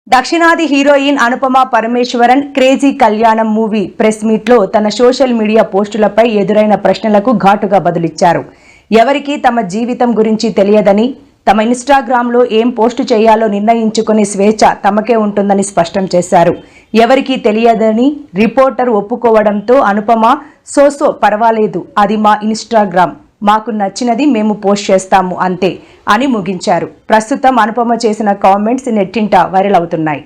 దక్షిణాది heroine Anupama Parameswaran crazy కళ్యాణం movie press meet లో తన సోషల్ మీడియా పోస్టులపై ఎదురైన ప్రశ్నలకు ఘాటుగా బదులిచ్చారు. ఎవరికి తమ జీవితం గురించి తెలియదని, తమ ఇన్‌స్టాగ్రామ్ లో ఏం పోస్ట్ చేయాలో నిర్ణయించుకునే స్వేచ్ఛ తమకే ఉంటుందని స్పష్టం చేశారు. ఎవరికి తెలియదని రిపోర్టర్ ఒప్పుకోవడంతో అనుపమ సో పర్వాలేదు, అది మా ఇన్‌స్టాగ్రామ్, మాకు నచ్చినది మేము పోస్ట్ చేస్తాము అంతే అని ముగించారు. ప్రస్తుతం అనుపమ చేసిన కామెంట్స్ నెట్టింట వైరల్ అవుతున్నాయి.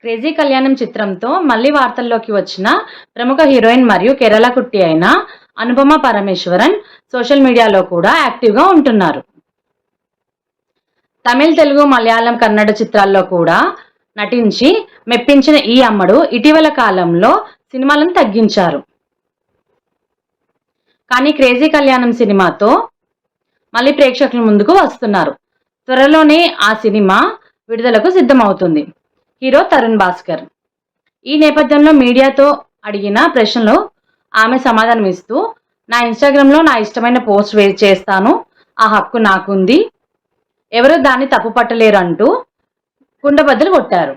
క్రేజీ కళ్యాణం చిత్రంతో మళ్లీ వార్తల్లోకి వచ్చిన ప్రముఖ హీరోయిన్ మరియు కేరళ కుట్టి అయిన అనుపమ పరమేశ్వరన్ సోషల్ మీడియాలో కూడా యాక్టివ్గా ఉంటున్నారు. తమిళ్, తెలుగు, మలయాళం, కన్నడ చిత్రాల్లో కూడా నటించి మెప్పించిన ఈ అమ్మడు ఇటీవల కాలంలో సినిమాలను తగ్గించారు. కానీ క్రేజీ కళ్యాణం సినిమాతో మళ్ళీ ప్రేక్షకుల ముందుకు వస్తున్నారు. త్వరలోనే ఆ సినిమా విడుదలకు సిద్ధమవుతుంది. హీరో తరుణ్ భాస్కర్. ఈ నేపథ్యంలో మీడియాతో అడిగిన ప్రశ్నలు ఆమె సమాధానం ఇస్తూ, నా ఇన్‌స్టాగ్రామ్లో నా ఇష్టమైన పోస్ట్ చేస్తాను, ఆ హక్కు నాకుంది, ఎవరూ దాన్ని తప్పు పట్టలేరు అంటూ కుండబద్దలు కొట్టారు.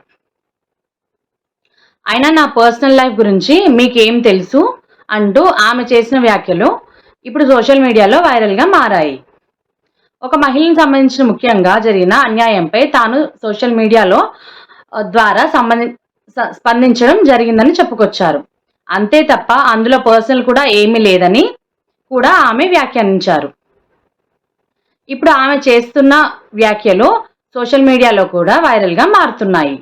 అయినా నా పర్సనల్ లైఫ్ గురించి మీకేం తెలుసు అంటూ ఆమె చేసిన వ్యాఖ్యలు ఇప్పుడు సోషల్ మీడియాలో వైరల్గా మారాయి. ఒక మహిళకు సంబంధించిన ముఖ్యంగా జరిగిన అన్యాయంపై తాను సోషల్ మీడియాలో ద్వారా స్పందించడం జరిగిందని చెప్పుకొచ్చారు. అంతే తప్ప అందులో పర్సనల్ కూడా ఏమీ లేదని కూడా ఆమె వ్యాఖ్యానించారు. ఇప్పుడు ఆమె చేస్తున్న వ్యాఖ్యలు సోషల్ మీడియాలో కూడా వైరల్గా మారుతున్నాయి.